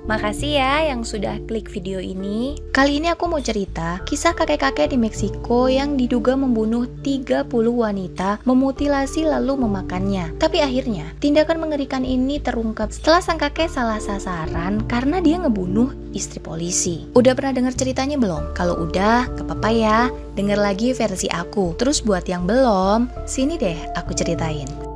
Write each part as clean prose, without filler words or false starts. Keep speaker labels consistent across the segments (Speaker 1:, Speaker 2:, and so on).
Speaker 1: Makasih ya yang sudah klik video ini. Kali ini aku mau cerita kisah kakek-kakek di Meksiko yang diduga membunuh 30 wanita, memutilasi lalu memakannya. Tapi akhirnya, tindakan mengerikan ini terungkap setelah sang kakek salah sasaran karena dia ngebunuh istri polisi. Udah pernah dengar ceritanya belum? Kalau udah, gak apa-apa ya, denger lagi versi aku. Terus buat yang belum, sini deh aku ceritain.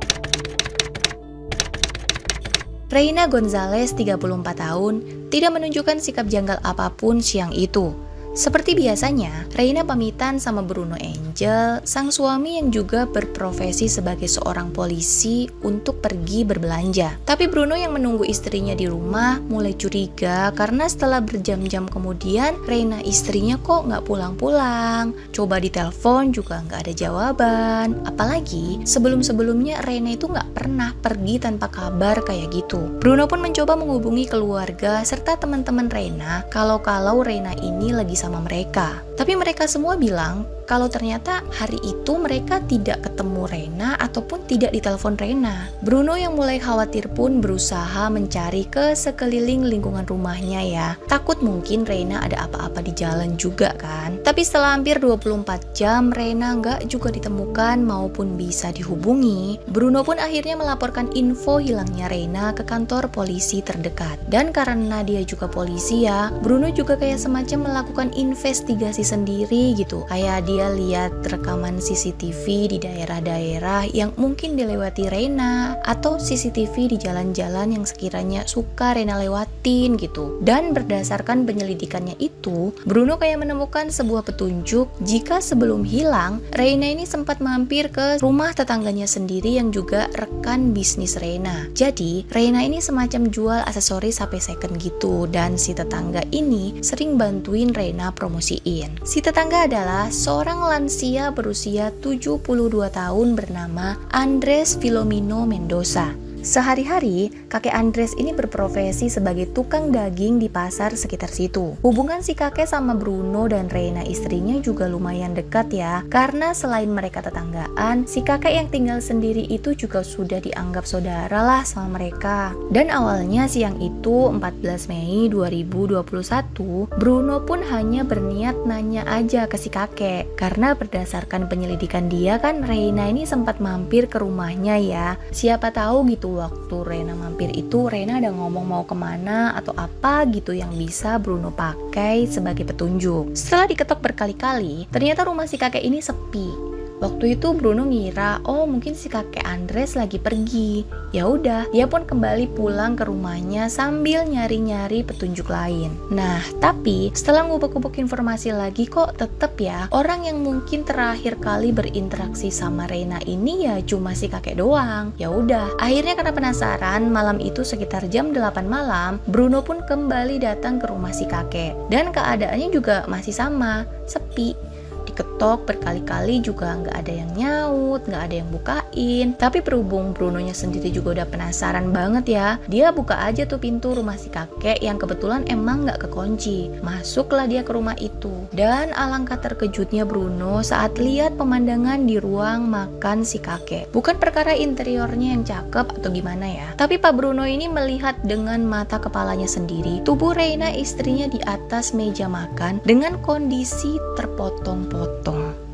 Speaker 1: Reina Gonzalez, 34 tahun, tidak menunjukkan sikap janggal apapun siang itu. Seperti biasanya, Reina pamitan sama Bruno Angel, sang suami yang juga berprofesi sebagai seorang polisi untuk pergi berbelanja. Tapi Bruno yang menunggu istrinya di rumah mulai curiga karena setelah berjam-jam kemudian, Reina istrinya kok nggak pulang-pulang. Coba ditelepon juga nggak ada jawaban. Apalagi sebelum-sebelumnya Reina itu nggak pernah pergi tanpa kabar kayak gitu. Bruno pun mencoba menghubungi keluarga serta teman-teman Reina kalau Reina ini lagi sama mereka. Tapi mereka semua bilang kalau ternyata hari itu mereka tidak ketemu Reina ataupun tidak ditelepon Reina. Bruno yang mulai khawatir pun berusaha mencari ke sekeliling lingkungan rumahnya ya. Takut mungkin Reina ada apa-apa di jalan juga kan. Tapi setelah hampir 24 jam Reina nggak juga ditemukan maupun bisa dihubungi, Bruno pun akhirnya melaporkan info hilangnya Reina ke kantor polisi terdekat. Dan karena dia juga polisi ya, Bruno juga kayak semacam melakukan investigasi sendiri gitu. Kayak dia lihat rekaman CCTV di daerah-daerah yang mungkin dilewati Reina atau CCTV di jalan-jalan yang sekiranya suka Reina lewatin gitu. Dan berdasarkan penyelidikannya itu, Bruno kayak menemukan sebuah petunjuk jika sebelum hilang, Reina ini sempat mampir ke rumah tetangganya sendiri yang juga rekan bisnis Reina. Jadi, Reina ini semacam jual aksesoris HP second gitu dan si tetangga ini sering bantuin Reina promosiin. Si tetangga adalah seorang lansia berusia 72 tahun bernama Andres Filomeno Mendoza. Sehari-hari, kakek Andres ini berprofesi sebagai tukang daging di pasar sekitar situ. Hubungan si kakek sama Bruno dan Reina istrinya juga lumayan dekat ya, karena selain mereka tetanggaan, si kakek yang tinggal sendiri itu juga sudah dianggap saudara lah sama mereka. Dan awalnya siang itu, 14 Mei 2021, Bruno pun hanya berniat nanya aja ke si kakek, karena berdasarkan penyelidikan dia kan Reina ini sempat mampir ke rumahnya ya. Siapa tahu gitu waktu Reina mampir itu Reina ada ngomong mau kemana atau apa gitu yang bisa Bruno pakai sebagai petunjuk. Setelah diketok berkali-kali, ternyata rumah si kakek ini sepi. Waktu itu Bruno ngira, oh mungkin si kakek Andres lagi pergi. Ya udah, dia pun kembali pulang ke rumahnya sambil nyari-nyari petunjuk lain. Nah, tapi setelah ngubek-ngubek informasi lagi kok tetep ya, orang yang mungkin terakhir kali berinteraksi sama Reina ini ya cuma si kakek doang. Ya udah, akhirnya karena penasaran, malam itu sekitar jam 8 malam, Bruno pun kembali datang ke rumah si kakek. Dan keadaannya juga masih sama, sepi. Diketok berkali-kali juga nggak ada yang nyaut, nggak ada yang bukain. Tapi berhubung Brunonya sendiri juga udah penasaran banget ya, dia buka aja tuh pintu rumah si kakek yang kebetulan emang nggak kekunci. Masuklah dia ke rumah itu. Dan alangkah terkejutnya Bruno saat lihat pemandangan di ruang makan si kakek. Bukan perkara interiornya yang cakep atau gimana ya, tapi Pak Bruno ini melihat dengan mata kepalanya sendiri tubuh Reina istrinya di atas meja makan dengan kondisi terpotong-potong.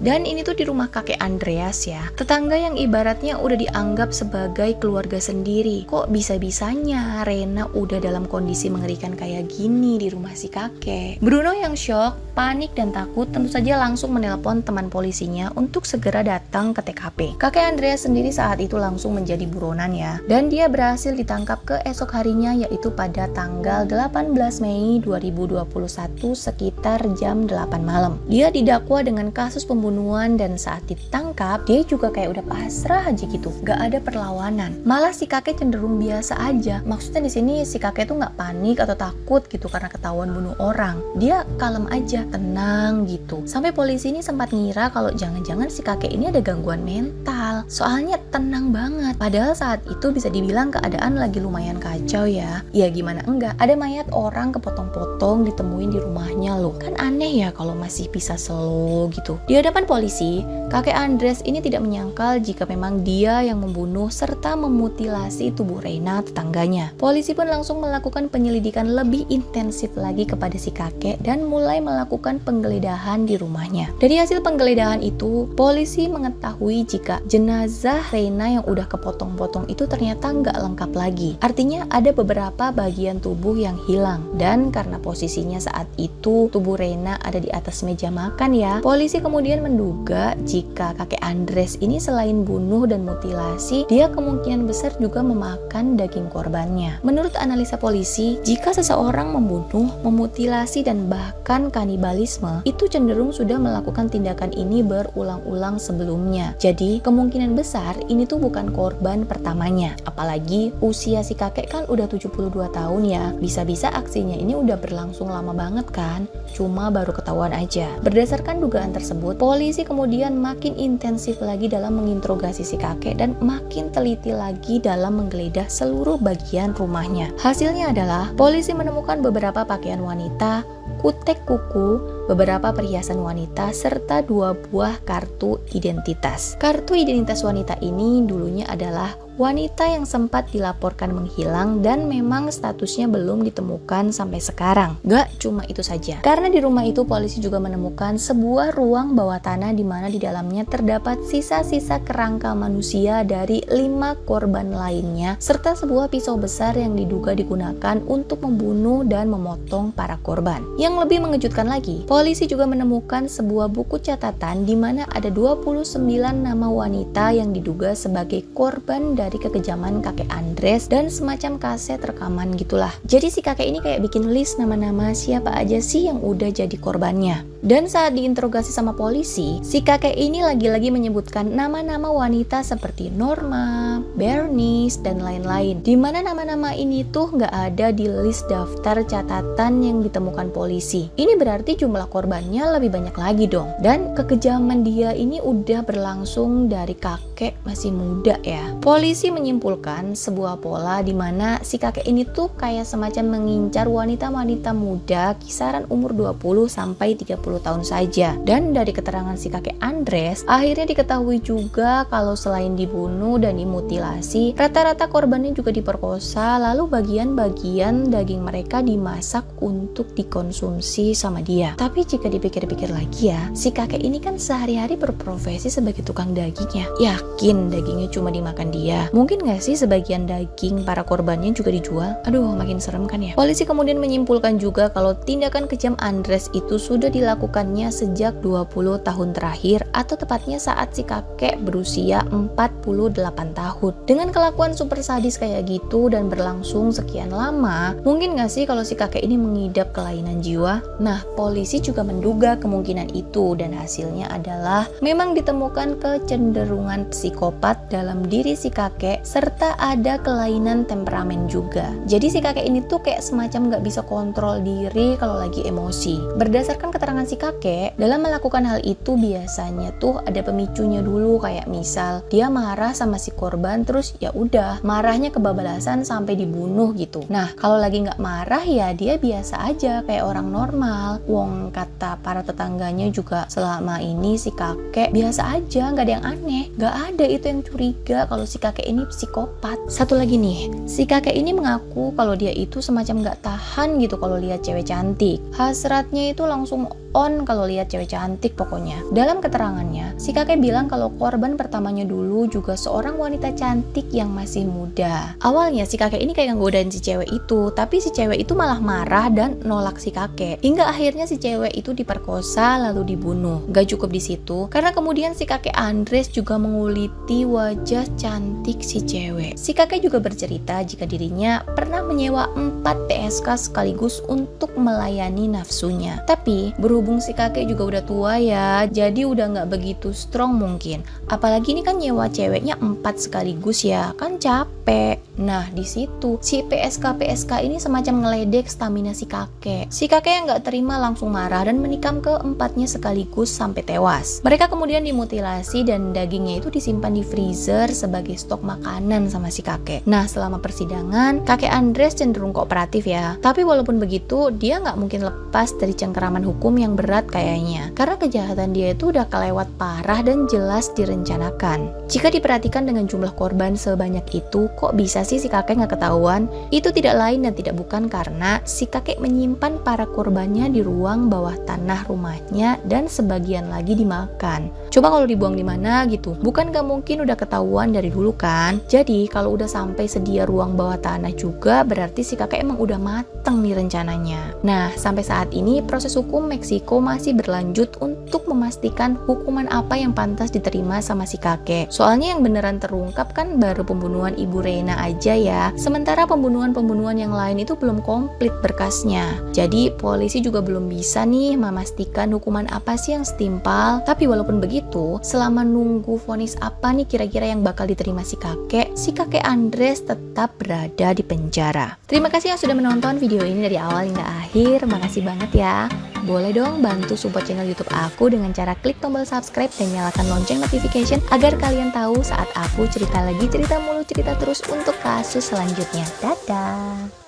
Speaker 1: Dan ini tuh di rumah kakek Andreas ya, tetangga yang ibaratnya udah dianggap sebagai keluarga sendiri. Kok bisa-bisanya Reina udah dalam kondisi mengerikan kayak gini di rumah si kakek? Bruno yang shock, panik dan takut tentu saja langsung menelpon teman polisinya untuk segera datang ke TKP. Kakek Andreas sendiri saat itu langsung menjadi buronan ya, dan dia berhasil ditangkap keesok harinya yaitu pada tanggal 18 Mei 2021 sekitar jam 8 malam. Dia didakwa dengan kasus pembunuhan dan saat ditangkap dia juga kayak udah pasrah aja gitu, gak ada perlawanan. Malah si kakek cenderung biasa aja. Maksudnya di sini si kakek tuh gak panik atau takut gitu karena ketahuan bunuh orang. Dia kalem aja, tenang gitu. Sampai polisi ini sempat ngira kalau jangan-jangan si kakek ini ada gangguan mental. Soalnya tenang banget. Padahal saat itu bisa dibilang keadaan lagi lumayan kacau ya. Ya gimana enggak? Ada mayat orang kepotong-potong ditemuin di rumahnya loh. Kan aneh ya kalau masih bisa slow gitu. Di hadapan hadapan polisi, kakek Andres ini tidak menyangkal jika memang dia yang membunuh serta memutilasi tubuh Reina tetangganya. Polisi pun langsung melakukan penyelidikan lebih intensif lagi kepada si kakek dan mulai melakukan penggeledahan di rumahnya. Dari hasil penggeledahan itu, polisi mengetahui jika jenazah Reina yang udah kepotong-potong itu ternyata nggak lengkap lagi. Artinya ada beberapa bagian tubuh yang hilang. Dan karena posisinya saat itu tubuh Reina ada di atas meja makan ya, polisi kemudian menduga jika kakek Andres ini selain bunuh dan mutilasi, dia kemungkinan besar juga memakan daging korbannya. Menurut analisa polisi, jika seseorang membunuh, memutilasi, dan bahkan kanibalisme, itu cenderung sudah melakukan tindakan ini berulang-ulang sebelumnya. Jadi, kemungkinan besar ini tuh bukan korban pertamanya. Apalagi usia si kakek kan udah 72 tahun ya. Bisa-bisa aksinya ini udah berlangsung lama banget kan? Cuma baru ketahuan aja. Berdasarkan dugaan tersebut, polisi kemudian makin intensif lagi dalam menginterogasi si kakek dan makin teliti lagi dalam menggeledah seluruh bagian rumahnya. Hasilnya adalah polisi menemukan beberapa pakaian wanita, kutek kuku, beberapa perhiasan wanita, serta 2 buah kartu identitas. Kartu identitas wanita ini dulunya adalah wanita yang sempat dilaporkan menghilang dan memang statusnya belum ditemukan sampai sekarang. Gak cuma itu saja, karena di rumah itu polisi juga menemukan sebuah ruang bawah tanah di mana di dalamnya terdapat sisa-sisa kerangka manusia dari 5 korban lainnya, serta sebuah pisau besar yang diduga digunakan untuk membunuh dan memotong para korban. Yang lebih mengejutkan lagi, polisi juga menemukan sebuah buku catatan di mana ada 29 nama wanita yang diduga sebagai korban dari kekejaman kakek Andres dan semacam kaset rekaman gitulah. Jadi si kakek ini kayak bikin list nama-nama siapa aja sih yang udah jadi korbannya. Dan saat diinterogasi sama polisi, si kakek ini lagi-lagi menyebutkan nama-nama wanita seperti Norma, Bernice, dan lain-lain. Dimana nama-nama ini tuh nggak ada di list daftar catatan yang ditemukan polisi. Ini berarti jumlah korbannya lebih banyak lagi dong. Dan kekejaman dia ini udah berlangsung dari kakek masih muda ya. Polisi menyimpulkan sebuah pola di mana si kakek ini tuh kayak semacam mengincar wanita-wanita muda kisaran umur 20 sampai 30 tahun saja. Dan dari keterangan si kakek Andres, akhirnya diketahui juga kalau selain dibunuh dan dimutilasi, rata-rata korbannya juga diperkosa, lalu bagian-bagian daging mereka dimasak untuk dikonsumsi sama dia. Tapi jika dipikir-pikir lagi ya, si kakek ini kan sehari-hari berprofesi sebagai tukang daging ya. Yakin dagingnya cuma dimakan dia? Mungkin gak sih sebagian daging para korbannya juga dijual? Aduh, makin serem kan ya. Polisi kemudian menyimpulkan juga kalau tindakan kejam Andres itu sudah dilakukannya sejak 20 tahun terakhir, atau tepatnya saat si kakek berusia 48 tahun. Dengan kelakuan super sadis kayak gitu dan berlangsung sekian lama, mungkin gak sih kalau si kakek ini mengidap kelainan jiwa? Nah, polisi juga menduga kemungkinan itu dan hasilnya adalah memang ditemukan kecenderungan psikopat dalam diri si kakek serta ada kelainan temperamen juga. Jadi si kakek ini tuh kayak semacam gak bisa kontrol diri kalau lagi emosi. Berdasarkan keterangan si kakek, dalam melakukan hal itu biasanya tuh ada pemicunya dulu, kayak misal dia marah sama si korban terus ya udah marahnya kebabalasan sampai dibunuh gitu. Nah, kalau lagi nggak marah ya dia biasa aja kayak orang normal. Wong kata para tetangganya juga selama ini si kakek biasa aja, nggak ada yang aneh, nggak ada itu yang curiga kalau si kakek ini psikopat. Satu lagi nih, si kakek ini mengaku kalau dia itu semacam nggak tahan gitu kalau lihat cewek cantik. Hasratnya itu langsung on kalau lihat cewek cantik pokoknya. Dalam keterangannya, si kakek bilang kalau korban pertamanya dulu juga seorang wanita cantik yang masih muda. Awalnya si kakek ini kayak nggodain si cewek itu, tapi si cewek itu malah marah dan nolak si kakek. Hingga akhirnya si cewek itu diperkosa lalu dibunuh. Gak cukup di situ, karena kemudian si kakek Andres juga menguliti wajah cantik si cewek. Si kakek juga bercerita jika dirinya pernah menyewa 4 PSK sekaligus untuk melayani nafsunya. Tapi berhubung si kakek juga udah tua ya, jadi udah nggak begitu strong mungkin. Apalagi ini kan nyewa ceweknya 4 sekaligus ya, kan capek. Nah di situ si PSK ini semacam ngeledek stamina si kakek. Si kakek yang nggak terima langsung marah dan menikam ke-4-nya sekaligus sampai tewas. Mereka kemudian dimutilasi dan dagingnya itu disimpan di freezer sebagai stok makanan sama si kakek. Nah selama persidangan, kakek Andres cenderung kooperatif ya. Tapi walaupun begitu, dia nggak mungkin lepas dari cengkeraman hukum yang berat kayaknya, karena kejahatan dia itu udah kelewat parah dan jelas direncanakan. Jika diperhatikan dengan jumlah korban sebanyak itu, kok bisa sih si kakek nggak ketahuan? Itu tidak lain dan tidak bukan karena si kakek menyimpan para korbannya di ruang bawah tanah rumahnya dan sebagian lagi dimakan. Coba kalau dibuang di mana gitu, bukan gak mungkin udah ketahuan dari dulu kan? Jadi kalau udah sampai sedia ruang bawah tanah juga, berarti si kakek emang udah mateng nih rencananya. Nah, sampai saat ini proses hukum Meksiko masih berlanjut untuk memastikan hukuman apa yang pantas diterima sama si kakek. Soalnya yang beneran terungkap kan baru pembunuhan Ibu Reina aja ya. Sementara pembunuhan-pembunuhan yang lain itu belum komplit berkasnya. Jadi polisi juga belum bisa nih memastikan hukuman apa sih yang setimpal. Tapi walaupun begitu, selama nunggu vonis apa nih kira-kira yang bakal diterima si kakek Andres tetap berada di penjara. Terima kasih yang sudah menonton video ini dari awal hingga akhir. Makasih banget ya. Boleh dong bantu support channel YouTube aku dengan cara klik tombol subscribe dan nyalakan lonceng notification agar kalian tahu saat aku cerita lagi, cerita mulu, cerita terus untuk kasus selanjutnya. Dadah!